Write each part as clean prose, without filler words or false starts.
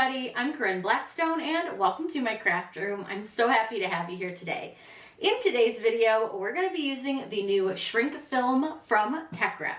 everybody, I'm Corinne Blackstone and welcome to my craft room. I'm so happy to have you here today. In today's video, we're going to be using the new shrink film from Teckwrap.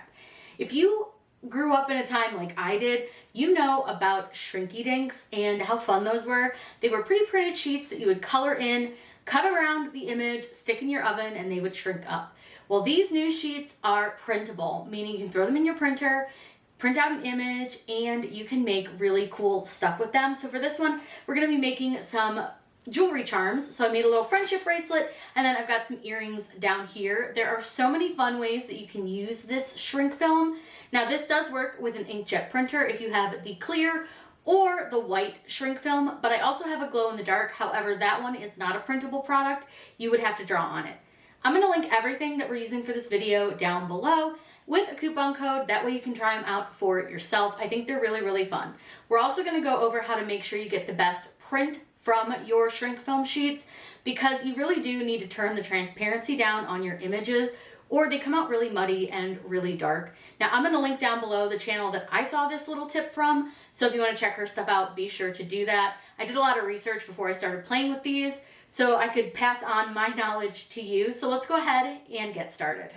If you grew up in a time like I did, you know about Shrinky Dinks and how fun those were. They were pre-printed sheets that you would color in, cut around the image, stick in your oven, and they would shrink up. Well, these new sheets are printable, meaning you can throw them in your printer, print out an image, and you can make really cool stuff with them. So for this one, we're going to be making some jewelry charms. So I made a little friendship bracelet, and then I've got some earrings down here. There are so many fun ways that you can use this shrink film. Now this does work with an inkjet printer if you have the clear or the white shrink film, but I also have a glow in the dark. However, that one is not a printable product. You would have to draw on it. I'm going to link everything that we're using for this video down below with a coupon code. That way you can try them out for yourself. I think they're really, really fun. We're also going to go over how to make sure you get the best print from your shrink film sheets, because you really do need to turn the transparency down on your images or they come out really muddy and really dark. Now I'm going to link down below the channel that I saw this little tip from, so if you want to check her stuff out, be sure to do that. I did a lot of research before I started playing with these so I could pass on my knowledge to you. So let's go ahead and get started.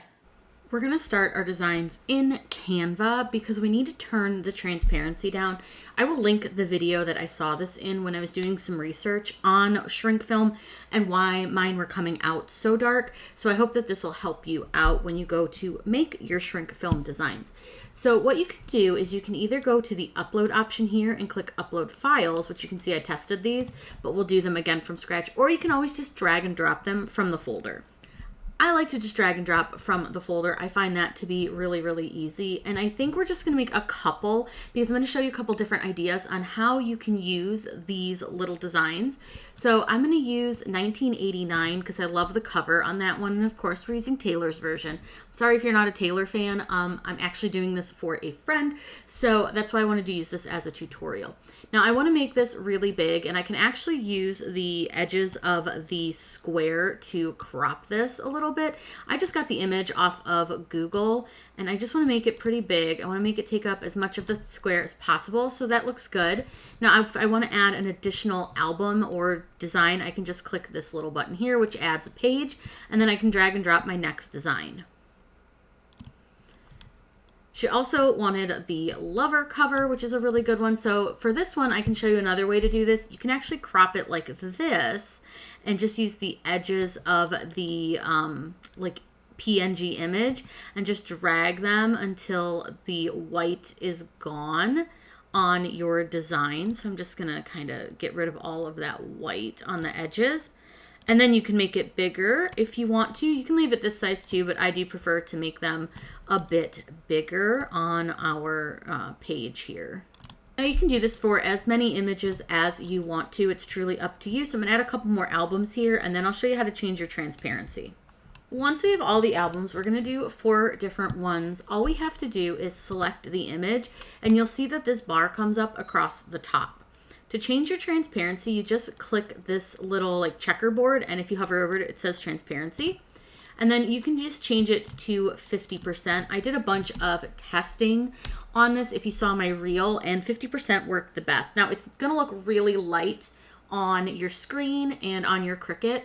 We're going to start our designs in Canva because we need to turn the transparency down. I will link the video that I saw this in when I was doing some research on shrink film and why mine were coming out so dark. So I hope that this will help you out when you go to make your shrink film designs. So what you can do is you can either go to the upload option here and click upload files, which you can see I tested these, but we'll do them again from scratch, or you can always just drag and drop them from the folder. I like to just drag and drop from the folder. I find that to be really, really easy. And I think we're just going to make a couple, because I'm going to show you a couple different ideas on how you can use these little designs. So I'm going to use 1989 because I love the cover on that one. And of course, we're using Taylor's version. Sorry if you're not a Taylor fan. I'm actually doing this for a friend. So that's why I wanted to use this as a tutorial. Now I want to make this really big, and I can actually use the edges of the square to crop this a little bit. I just got the image off of Google and I just want to make it pretty big. I want to make it take up as much of the square as possible, so that looks good. Now if I want to add an additional album or design, I can just click this little button here, which adds a page, and then I can drag and drop my next design. She also wanted the lover cover, which is a really good one. So for this one, I can show you another way to do this. You can actually crop it like this and just use the edges of the like PNG image and just drag them until the white is gone on your design. So I'm just gonna kind of get rid of all of that white on the edges. And then you can make it bigger if you want to. You can leave it this size too, but I do prefer to make them a bit bigger on our page here. Now you can do this for as many images as you want to. It's truly up to you. So I'm gonna add a couple more albums here, and then I'll show you how to change your transparency. Once we have all the albums, we're gonna do 4 different ones. All we have to do is select the image, and you'll see that this bar comes up across the top. To change your transparency, you just click this little like checkerboard, and if you hover over it, it says transparency. And then you can just change it to 50%. I did a bunch of testing on this if you saw my reel, and 50% worked the best. Now it's gonna look really light on your screen and on your Cricut,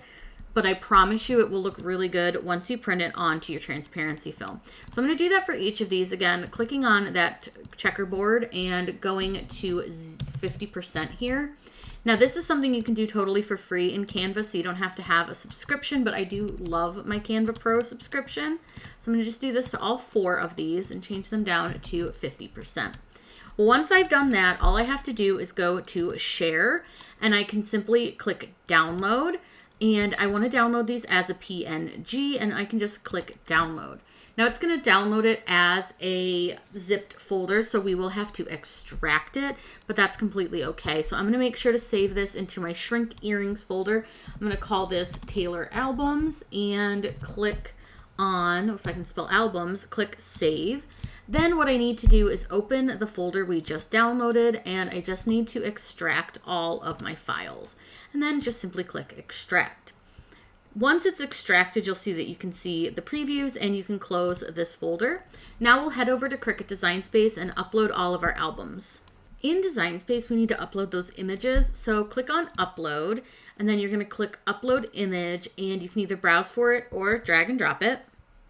but I promise you it will look really good once you print it onto your transparency film. So I'm gonna do that for each of these. Again, clicking on that checkerboard and going to 50% here. Now this is something you can do totally for free in Canva, so you don't have to have a subscription, but I do love my Canva Pro subscription. So I'm gonna just do this to all 4 of these and change them down to 50%. Once I've done that, all I have to do is go to share, and I can simply click download. And I want to download these as a PNG, and I can just click download. Now it's going to download it as a zipped folder, so we will have to extract it, but that's completely okay. So I'm going to make sure to save this into my shrink earrings folder. I'm going to call this Taylor Albums and click on, if I can spell albums, click save. Then what I need to do is open the folder we just downloaded, and I just need to extract all of my files. And then just simply click extract. Once it's extracted, you'll see that you can see the previews and you can close this folder. Now we'll head over to Cricut Design Space and upload all of our albums. In Design Space, we need to upload those images. So click on Upload, and then you're going to click Upload Image, and you can either browse for it or drag and drop it.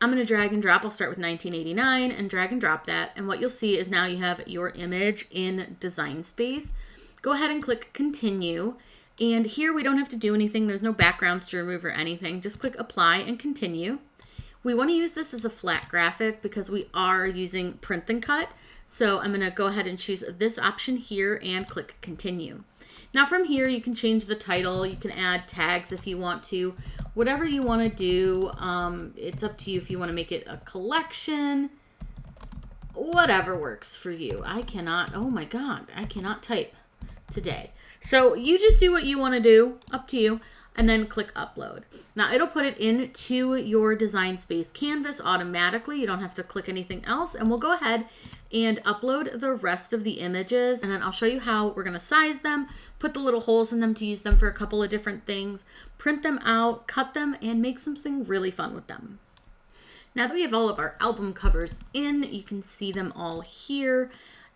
I'm going to drag and drop. I'll start with 1989 and drag and drop that. And what you'll see is now you have your image in Design Space. Go ahead and click Continue. And here we don't have to do anything. There's no backgrounds to remove or anything. Just click Apply and Continue. We want to use this as a flat graphic because we are using Print and Cut. So I'm going to go ahead and choose this option here and click Continue. Now from here, you can change the title. You can add tags if you want to. Whatever you want to do, it's up to you if you want to make it a collection. Whatever works for you. I cannot, oh my God, I cannot type today. So you just do what you want to do, up to you, and then click Upload. Now it'll put it into your Design Space canvas automatically. You don't have to click anything else, and we'll go ahead and upload the rest of the images, and then I'll show you how we're going to size them, put the little holes in them to use them for a couple of different things, print them out, cut them, and make something really fun with them. Now that we have all of our album covers in, you can see them all here.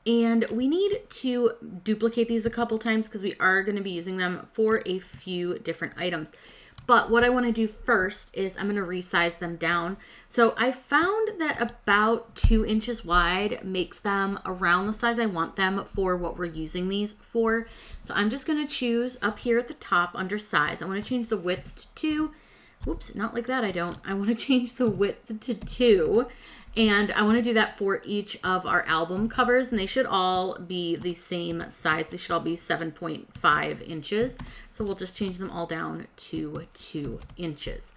And we need to duplicate these a couple times because we are going to be using them for a few different items. But what I want to do first is I'm going to resize them down. So I found that about 2 inches wide makes them around the size I want them for what we're using these for. So I'm just going to choose up here at the top under size. I want to change the width to 2. Whoops, not like that I don't. I want to change the width to 2. And I want to do that for each of our album covers, and they should all be the same size. They should all be 7.5 inches. So we'll just change them all down to 2 inches.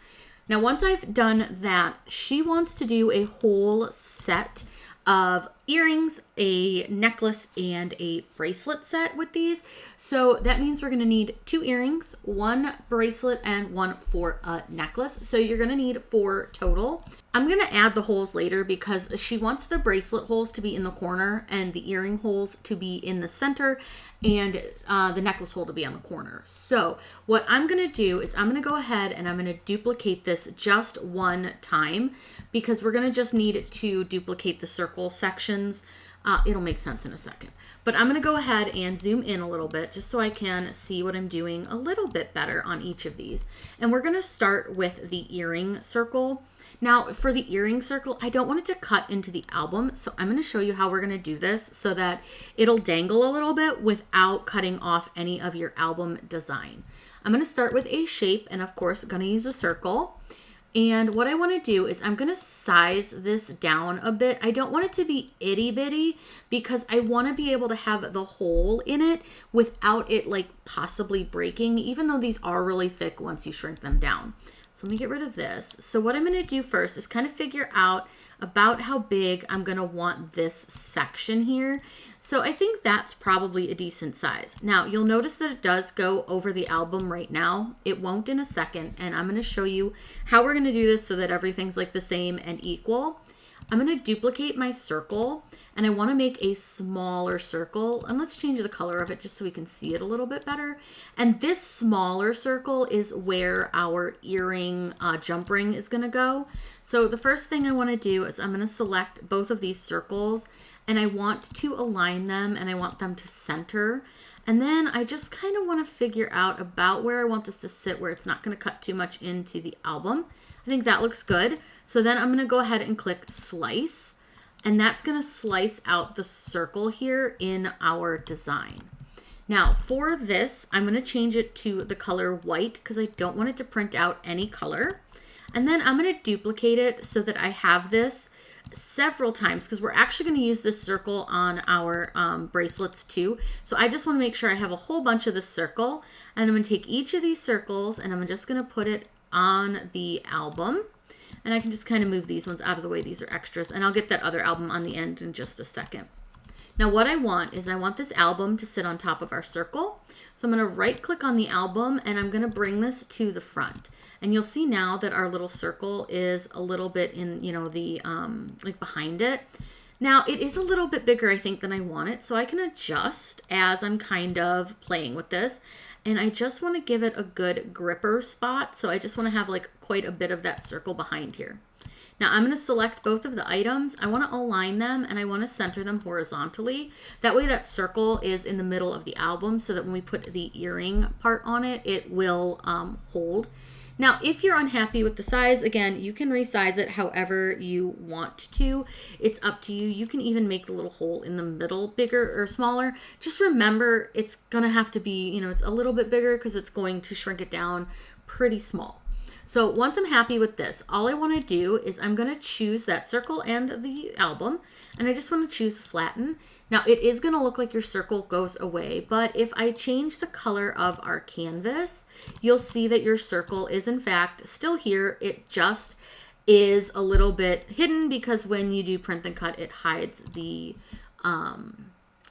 Now, once I've done that, she wants to do a whole set of earrings, a necklace, and a bracelet set with these. So that means we're going to need 2 earrings, 1 bracelet, and 1 for a necklace. So you're going to need 4 total. I'm going to add the holes later because she wants the bracelet holes to be in the corner and the earring holes to be in the center and the necklace hole to be on the corner. So what I'm going to do is I'm going to go ahead and I'm going to duplicate this just 1 time because we're going to just need to duplicate the circle sections. It'll make sense in a second. But I'm going to go ahead and zoom in a little bit just so I can see what I'm doing a little bit better on each of these. And we're going to start with the earring circle. Now for the earring circle, I don't want it to cut into the album, so I'm going to show you how we're going to do this so that it'll dangle a little bit without cutting off any of your album design. I'm going to start with a shape, and of course I'm going to use a circle. And what I want to do is I'm going to size this down a bit. I don't want it to be itty bitty because I want to be able to have the hole in it without it like possibly breaking, even though these are really thick once you shrink them down. So let me get rid of this. So what I'm going to do first is kind of figure out about how big I'm going to want this section here. So I think that's probably a decent size. Now you'll notice that it does go over the album right now. It won't in a second, and I'm going to show you how we're going to do this so that everything's like the same and equal. I'm going to duplicate my circle, and I want to make a smaller circle, and let's change the color of it just so we can see it a little bit better. And this smaller circle is where our earring jump ring is going to go. So the first thing I want to do is I'm going to select both of these circles, and I want to align them, and I want them to center. And then I just kind of want to figure out about where I want this to sit, where it's not going to cut too much into the album. I think that looks good. So then I'm going to go ahead and click Slice, and that's going to slice out the circle here in our design. Now for this, I'm going to change it to the color white because I don't want it to print out any color. And then I'm going to duplicate it so that I have this several times because we're actually going to use this circle on our bracelets too. So I just want to make sure I have a whole bunch of this circle, and I'm going to take each of these circles and I'm just going to put it on the album. And I can just kind of move these ones out of the way. These are extras, and I'll get that other album on the end in just a second. Now what I want is I want this album to sit on top of our circle. So I'm going to right click on the album and I'm going to bring this to the front. And you'll see now that our little circle is a little bit in, you know, the like behind it. Now it is a little bit bigger, I think, than I want it. So I can adjust as I'm kind of playing with this. And I just want to give it a good gripper spot. So I just want to have like quite a bit of that circle behind here. Now I'm going to select both of the items. I want to align them and I want to center them horizontally. That way that circle is in the middle of the album so that when we put the earring part on it, it will hold. Now, if you're unhappy with the size, again, you can resize it however you want to. It's up to you. You can even make the little hole in the middle bigger or smaller. Just remember, it's going to have to be, you know, it's a little bit bigger because it's going to shrink it down pretty small. So once I'm happy with this, all I want to do is I'm going to choose that circle and the album, and I just want to choose flatten. Now it is going to look like your circle goes away, but if I change the color of our canvas, you'll see that your circle is in fact still here. It just is a little bit hidden because when you do print and cut, it hides the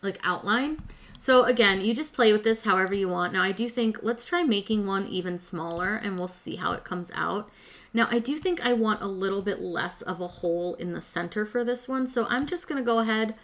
like outline. So again, you just play with this however you want. Now I do think, let's try making one even smaller and we'll see how it comes out. Now I do think I want a little bit less of a hole in the center for this one. So I'm just going to go ahead.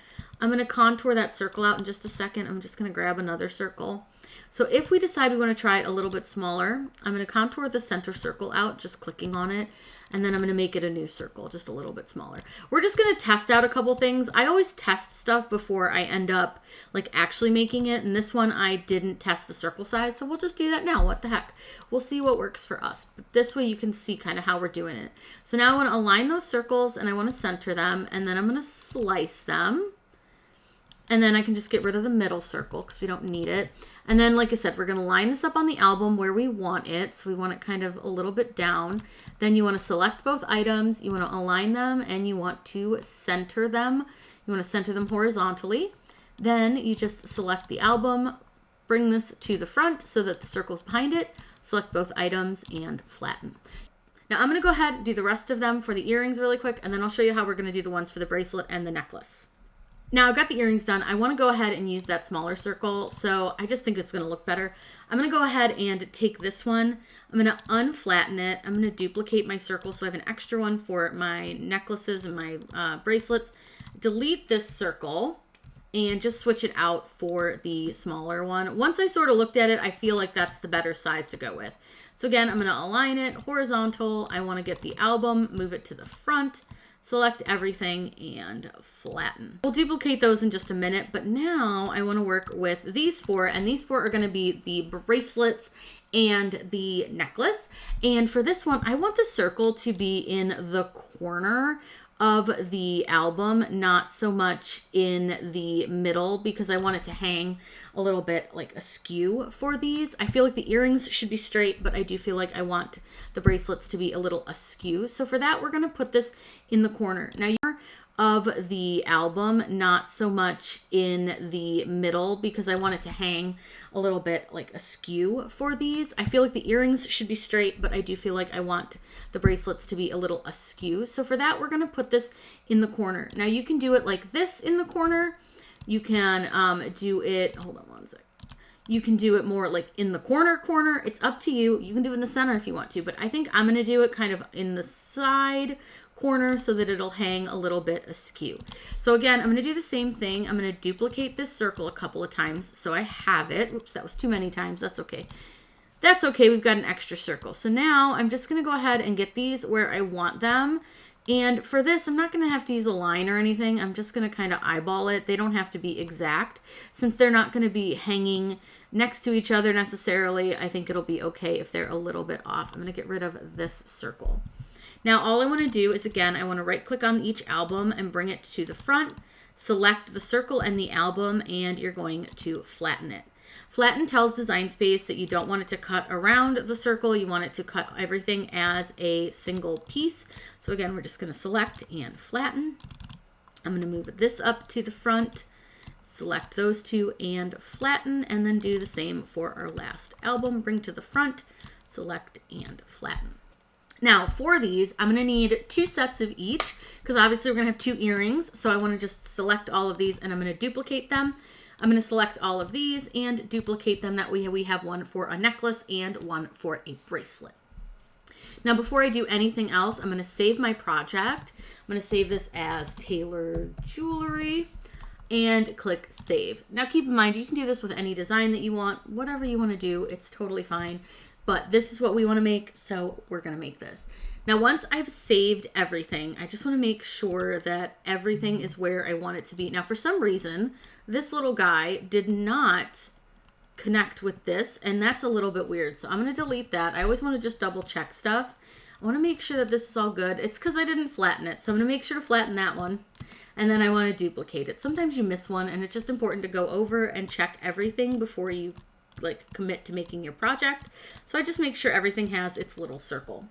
I'm going to contour that circle out in just a second. I'm just going to grab another circle. So if we decide we want to try it a little bit smaller, I'm going to contour the center circle out, just clicking on it. And then I'm going to make it a new circle, just a little bit smaller. We're just going to test out a couple things. I always test stuff before I end up like actually making it. And this one, I didn't test the circle size. So we'll just do that now. What the heck? We'll see what works for us. But this way you can see kind of how we're doing it. So now I want to align those circles and I want to center them. And then I'm going to slice them. And then I can just get rid of the middle circle because we don't need it. And then, like I said, we're going to line this up on the album where we want it. So we want it kind of a little bit down. Then you want to select both items. You want to align them and you want to center them. You want to center them horizontally. Then you just select the album, bring this to the front so that the circle's behind it. Select both items and flatten. Now I'm going to go ahead and do the rest of them for the earrings really quick. And then I'll show you how we're going to do the ones for the bracelet and the necklace. Now I've got the earrings done. I want to go ahead and use that smaller circle. So I just think it's going to look better. I'm going to go ahead and take this one. I'm going to unflatten it. I'm going to duplicate my circle so I have an extra one for my necklaces and my bracelets. Delete this circle and just switch it out for the smaller one. Once I sort of looked at it, I feel like that's the better size to go with. So again, I'm going to align it horizontal. I want to get the album, move it to the front. Select everything and flatten. We'll duplicate those in just a minute, but now I want to work with these four, and these four are going to be the bracelets and the necklace. And for this one, I want the circle to be in the corner of the album, not so much in the middle, because I want it to hang a little bit like askew for these. I feel like the earrings should be straight, but I do feel like I want the bracelets to be a little askew. So for that, we're going to put this in the corner. Now, of the album, not so much in the middle, because I want it to hang a little bit like askew for these. I feel like the earrings should be straight, but I do feel like I want the bracelets to be a little askew. So for that, we're going to put this in the corner. Now you can do it like this in the corner. You can do it, hold on one sec. You can do it more like in the corner. It's up to you. You can do it in the center if you want to, but I think I'm going to do it kind of in the side corner so that it'll hang a little bit askew. So again, I'm going to do the same thing. I'm going to duplicate this circle a couple of times so I have it. Oops, that was too many times. That's okay. That's okay. We've got an extra circle. So now I'm just going to go ahead and get these where I want them. And for this, I'm not going to have to use a line or anything. I'm just going to kind of eyeball it. They don't have to be exact. Since they're not going to be hanging next to each other necessarily, I think it'll be okay if they're a little bit off. I'm going to get rid of this circle. Now, all I want to do is, again, I want to right click on each album and bring it to the front, select the circle and the album, and you're going to flatten it. Flatten tells Design Space that you don't want it to cut around the circle. You want it to cut everything as a single piece. So again, we're just going to select and flatten. I'm going to move this up to the front, select those two and flatten, and then do the same for our last album. Bring to the front, select and flatten. Now for these, I'm going to need 2 sets of each because obviously we're going to have 2 earrings. So I want to just select all of these and I'm going to duplicate them. I'm going to select all of these and duplicate them. That way we have one for a necklace and one for a bracelet. Now before I do anything else, I'm going to save my project. I'm going to save this as Taylor Jewelry and click Save. Now keep in mind, you can do this with any design that you want. Whatever you want to do, it's totally fine. But this is what we want to make, so we're going to make this. Now, once I've saved everything, I just want to make sure that everything is where I want it to be. Now, for some reason, this little guy did not connect with this, and that's a little bit weird. So I'm going to delete that. I always want to just double check stuff. I want to make sure that this is all good. It's because I didn't flatten it. So I'm going to make sure to flatten that one. And then I want to duplicate it. Sometimes you miss one, and it's just important to go over and check everything before you commit to making your project. So I just make sure everything has its little circle.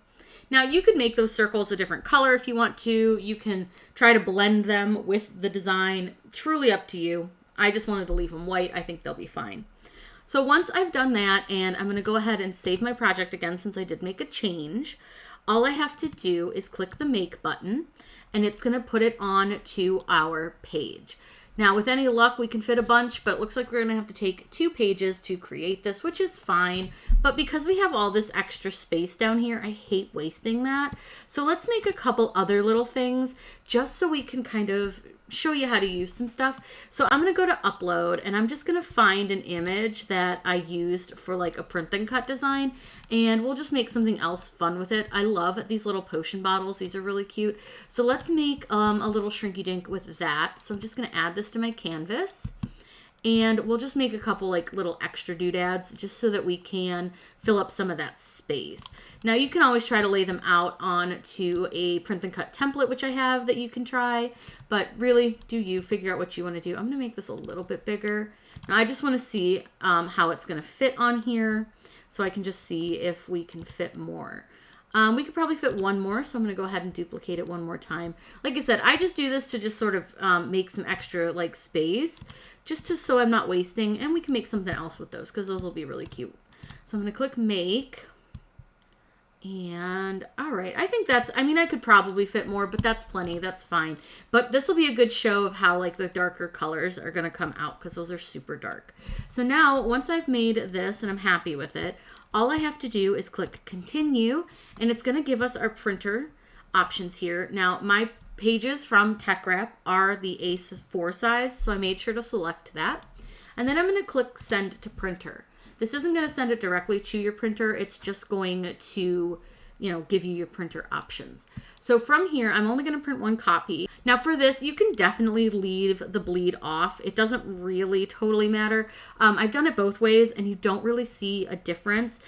Now, you could make those circles a different color if you want to. You can try to blend them with the design. Truly up to you. I just wanted to leave them white. I think they'll be fine. So once I've done that, and I'm going to go ahead and save my project again since I did make a change, all I have to do is click the Make button, and it's going to put it on to our page. Now, with any luck, we can fit a bunch, but it looks like we're going to have to take 2 pages to create this, which is fine. But because we have all this extra space down here, I hate wasting that. So let's make a couple other little things just so we can kind of show you how to use some stuff. So I'm going to go to upload, and I'm just going to find an image that I used for like a print and cut design, and we'll just make something else fun with it. I love these little potion bottles. These are really cute. So let's make a little shrinky dink with that. So I'm just going to add this to my canvas, and we'll just make a couple like little extra doodads just so that we can fill up some of that space. Now, you can always try to lay them out onto a print and cut template, which I have that you can try, but really do you figure out what you want to do. I'm going to make this a little bit bigger. Now, I just want to see how it's going to fit on here so I can just see if we can fit more. We could probably fit one more, so I'm going to go ahead and duplicate it one more time. Like I said, I just do this to just sort of make some extra like space, just so I'm not wasting, and we can make something else with those because those will be really cute. So I'm going to click Make, and all right, I think that's, I mean, I could probably fit more, but that's plenty, that's fine. But this will be a good show of how like the darker colors are going to come out because those are super dark. So now, once I've made this and I'm happy with it, all I have to do is click Continue, and it's going to give us our printer options here. Now, my pages from Teckwrap are the A4 size, so I made sure to select that. And then I'm going to click Send to Printer. This isn't going to send it directly to your printer. It's just going to, give you your printer options. So from here, I'm only going to print 1 copy. Now for this, you can definitely leave the bleed off. It doesn't really totally matter. I've done it both ways, and you don't really see a difference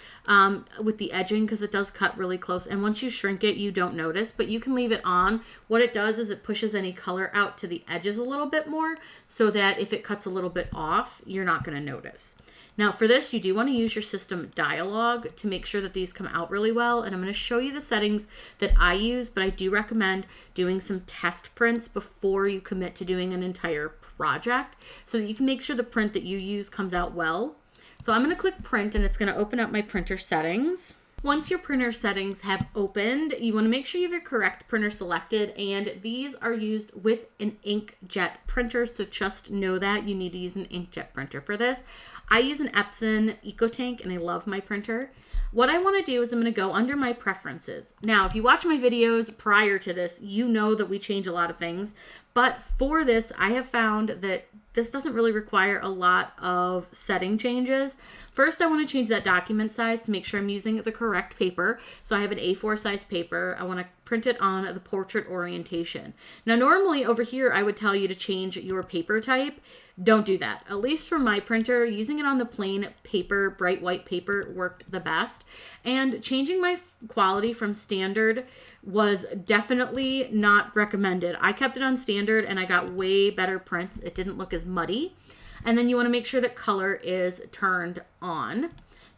with the edging because it does cut really close. And once you shrink it, you don't notice, but you can leave it on. What it does is it pushes any color out to the edges a little bit more so that if it cuts a little bit off, you're not going to notice. Now for this, you do want to use your system dialog to make sure that these come out really well. And I'm going to show you the settings that I use, but I do recommend doing some test prints before you commit to doing an entire project so that you can make sure the print that you use comes out well. So I'm going to click Print, and it's going to open up my printer settings. Once your printer settings have opened, you want to make sure you have your correct printer selected, and these are used with an inkjet printer, so just know that you need to use an inkjet printer for this. I use an Epson EcoTank, and I love my printer. What I want to do is I'm going to go under my preferences. Now, if you watch my videos prior to this, you know that we change a lot of things. But for this, I have found that this doesn't really require a lot of setting changes. First, I want to change that document size to make sure I'm using the correct paper. So I have an A4 size paper. I want to print it on the portrait orientation. Now, normally over here, I would tell you to change your paper type. Don't do that. At least for my printer, using it on the plain paper, bright white paper worked the best. And changing my quality from standard was definitely not recommended. I kept it on standard and I got way better prints. It didn't look as muddy. And then you want to make sure that color is turned on.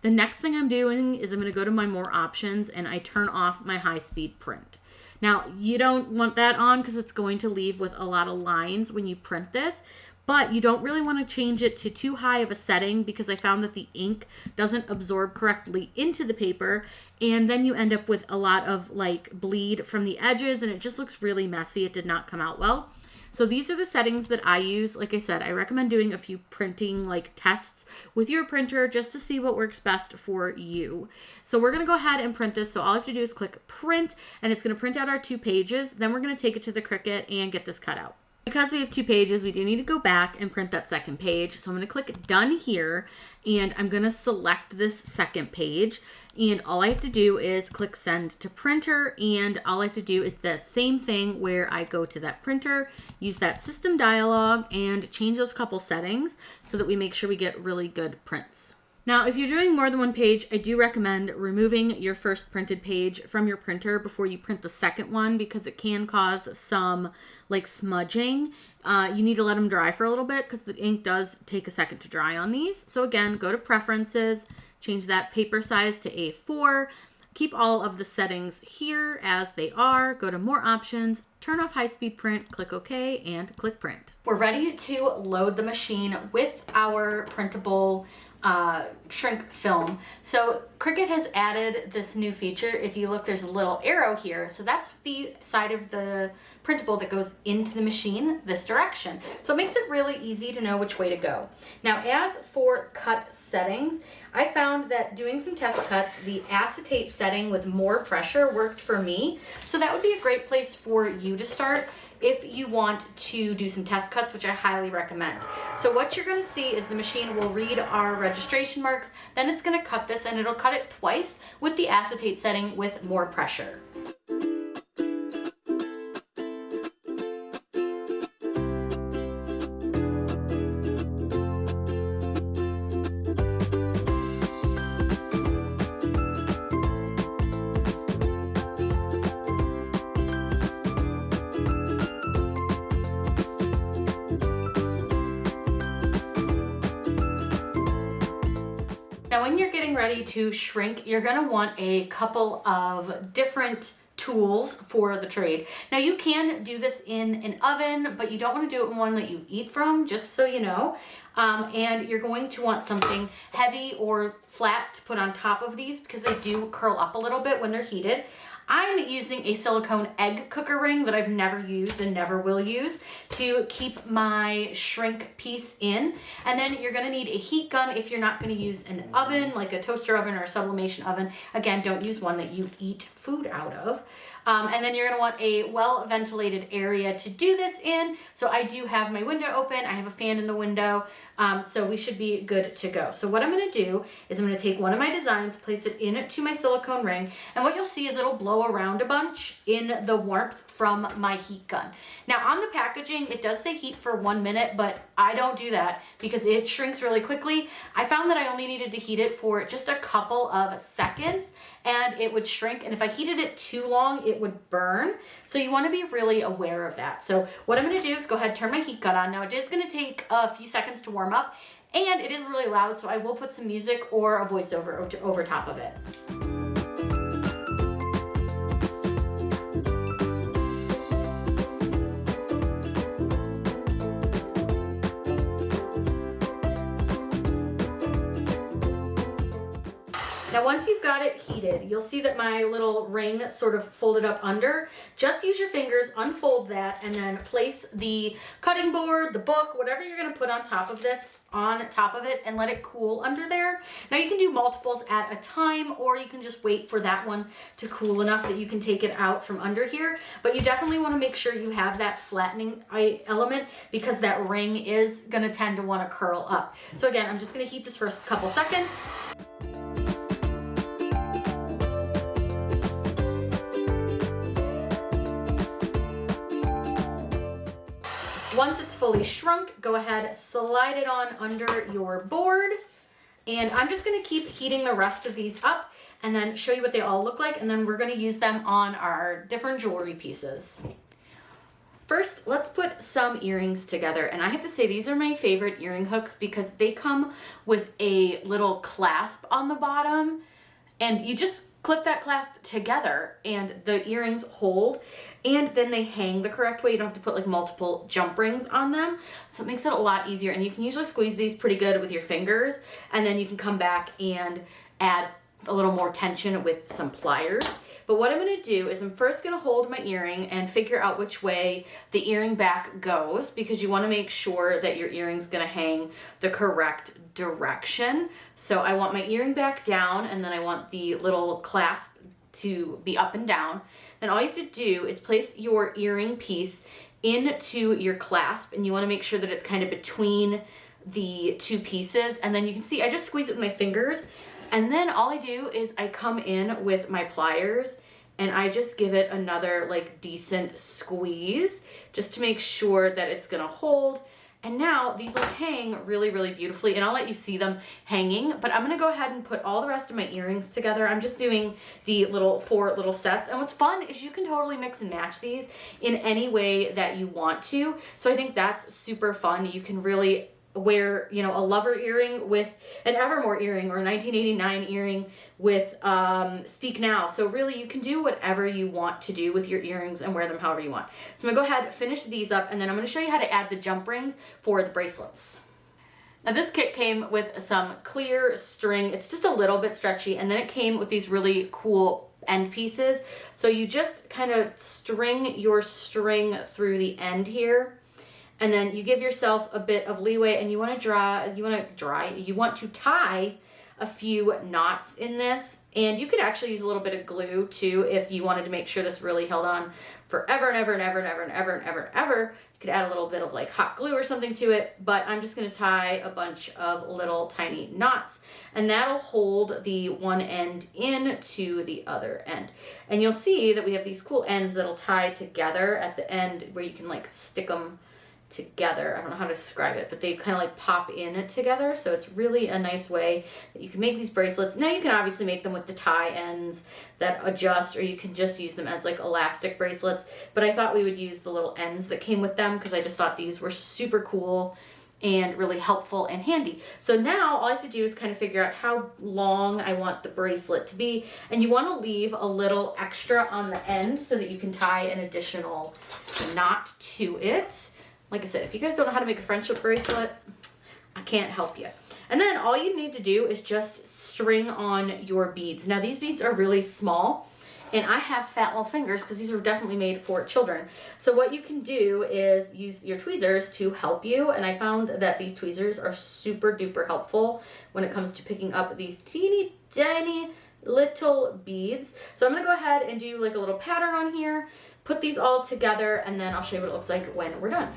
The next thing I'm doing is I'm going to go to my more options and I turn off my high speed print. Now, you don't want that on because it's going to leave with a lot of lines when you print this. But you don't really want to change it to too high of a setting because I found that the ink doesn't absorb correctly into the paper. And then you end up with a lot of like bleed from the edges and it just looks really messy. It did not come out well. So these are the settings that I use. Like I said, I recommend doing a few printing like tests with your printer just to see what works best for you. So we're going to go ahead and print this. So all I have to do is click Print, and it's going to print out our 2 pages. Then we're going to take it to the Cricut and get this cut out. because we have 2 pages, we do need to go back and print that second page. So I'm going to click done here, and I'm going to select this second page. And all I have to do is click send to printer, and all I have to do is that same thing where I go to that printer, use that system dialog, and change those couple settings so that we make sure we get really good prints. Now, if you're doing more than 1 page, I do recommend removing your first printed page from your printer before you print the second one, because it can cause some like smudging. You need to let them dry for a little bit because the ink does take a second to dry on these. So again, go to preferences, change that paper size to A4, keep all of the settings here as they are, go to more options, turn off high-speed print, click OK, and click print. We're ready to load the machine with our printable shrink film. So Cricut has added this new feature. If you look, there's a little arrow here. So that's the side of the printable that goes into the machine this direction. So it makes it really easy to know which way to go. Now, as for cut settings, I found that doing some test cuts, the acetate setting with more pressure worked for me. So that would be a great place for you to start if you want to do some test cuts, which I highly recommend. So what you're going to see is the machine will read our registration marks, then it's going to cut this, and it'll cut it twice with the acetate setting with more pressure. Now, when you're getting ready to shrink, you're going to want a couple of different tools for the trade. Now, you can do this in an oven, but you don't want to do it in one that you eat from, just so you know. And you're going to want something heavy or flat to put on top of these because they do curl up a little bit when they're heated. I'm using a silicone egg cooker ring that I've never used and never will use to keep my shrink piece in. And then you're gonna need a heat gun if you're not gonna use an oven, like a toaster oven or a sublimation oven. Again, don't use one that you eat food out of. And then you're gonna want a well-ventilated area to do this in. So I do have my window open, I have a fan in the window, so we should be good to go. So what I'm gonna do is I'm gonna take one of my designs, place it into my silicone ring, and what you'll see is it'll blow around a bunch in the warmth from my heat gun. Now on the packaging, it does say heat for 1 minute, but I don't do that because it shrinks really quickly. I found that I only needed to heat it for just a couple of seconds and it would shrink. And if I heated it too long, it would burn. So you want to be really aware of that. So what I'm going to do is go ahead and turn my heat gun on. Now it is going to take a few seconds to warm up and it is really loud. So I will put some music or a voiceover over top of it. Now once you've got it heated, you'll see that my little ring sort of folded up under. Just use your fingers, unfold that, and then place the cutting board, the book, whatever you're going to put on top of this, on top of it, and let it cool under there. Now you can do multiples at a time, or you can just wait for that one to cool enough that you can take it out from under here. But you definitely want to make sure you have that flattening element because that ring is going to tend to want to curl up. So again, I'm just going to heat this for a couple seconds. Once it's fully shrunk, go ahead, slide it on under your board. And I'm just gonna keep heating the rest of these up and then show you what they all look like. And then we're gonna use them on our different jewelry pieces. First, let's put some earrings together. And I have to say, these are my favorite earring hooks because they come with a little clasp on the bottom and you just clip that clasp together and the earrings hold and then they hang the correct way. You don't have to put like multiple jump rings on them. So it makes it a lot easier and you can usually squeeze these pretty good with your fingers and then you can come back and add a little more tension with some pliers. But what I'm going to do is I'm first going to hold my earring and figure out which way the earring back goes because you want to make sure that your earring's going to hang the correct direction. So I want my earring back down and then I want the little clasp to be up and down. Then all you have to do is place your earring piece into your clasp, and you want to make sure that it's kind of between the two pieces. And then you can see I just squeeze it with my fingers, and then all I do is I come in with my pliers and I just give it another like decent squeeze just to make sure that it's gonna hold. And now these will hang really, really beautifully, and I'll let you see them hanging, but I'm gonna go ahead and put all the rest of my earrings together. I'm just doing the 4 little sets, and what's fun is you can totally mix and match these in any way that you want to. So I think that's super fun. You can really wear, you know, a Lover earring with an Evermore earring, or a 1989 earring with Speak Now. So really you can do whatever you want to do with your earrings and wear them however you want. So I'm gonna go ahead and finish these up, and then I'm gonna show you how to add the jump rings for the bracelets. Now this kit came with some clear string. It's just a little bit stretchy, and then it came with these really cool end pieces. So you just kind of string your string through the end here, and then you give yourself a bit of leeway, and you want to tie a few knots in this. And you could actually use a little bit of glue too if you wanted to make sure this really held on forever and ever and ever and ever and ever and ever and ever. You could add a little bit of like hot glue or something to it, but I'm just gonna tie a bunch of little tiny knots, and that'll hold the one end in to the other end. And you'll see that we have these cool ends that'll tie together at the end where you can like stick them together. I don't know how to describe it, but they kind of like pop in together. So it's really a nice way that you can make these bracelets. Now you can obviously make them with the tie ends that adjust, or you can just use them as like elastic bracelets. But I thought we would use the little ends that came with them because I just thought these were super cool and really helpful and handy. So now all I have to do is kind of figure out how long I want the bracelet to be. And you want to leave a little extra on the end so that you can tie an additional knot to it. Like I said, if you guys don't know how to make a friendship bracelet, I can't help you. And then all you need to do is just string on your beads. Now these beads are really small, and I have fat little fingers because these are definitely made for children. So what you can do is use your tweezers to help you, and I found that these tweezers are super duper helpful when it comes to picking up these teeny tiny little beads. So I'm gonna go ahead and do like a little pattern on here, put these all together, and then I'll show you what it looks like when we're done.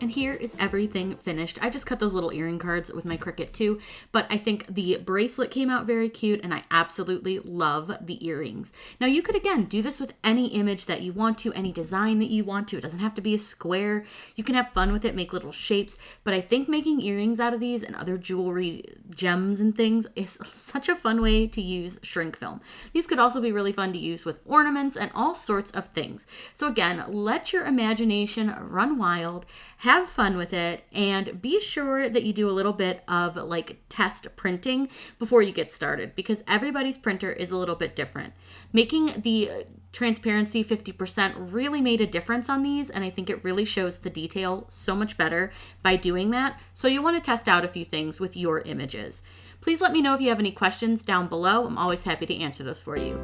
And here is everything finished. I just cut those little earring cards with my Cricut too, but I think the bracelet came out very cute, and I absolutely love the earrings. Now you could, again, do this with any image that you want to, any design that you want to. It doesn't have to be a square. You can have fun with it, make little shapes, but I think making earrings out of these and other jewelry, gems and things is such a fun way to use shrink film. These could also be really fun to use with ornaments and all sorts of things. So again, let your imagination run wild, have fun with it, and be sure that you do a little bit of like test printing before you get started, because everybody's printer is a little bit different. Making the transparency 50% really made a difference on these, and I think it really shows the detail so much better by doing that. So you want to test out a few things with your images. Please let me know if you have any questions down below. I'm always happy to answer those for you.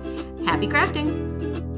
Happy crafting!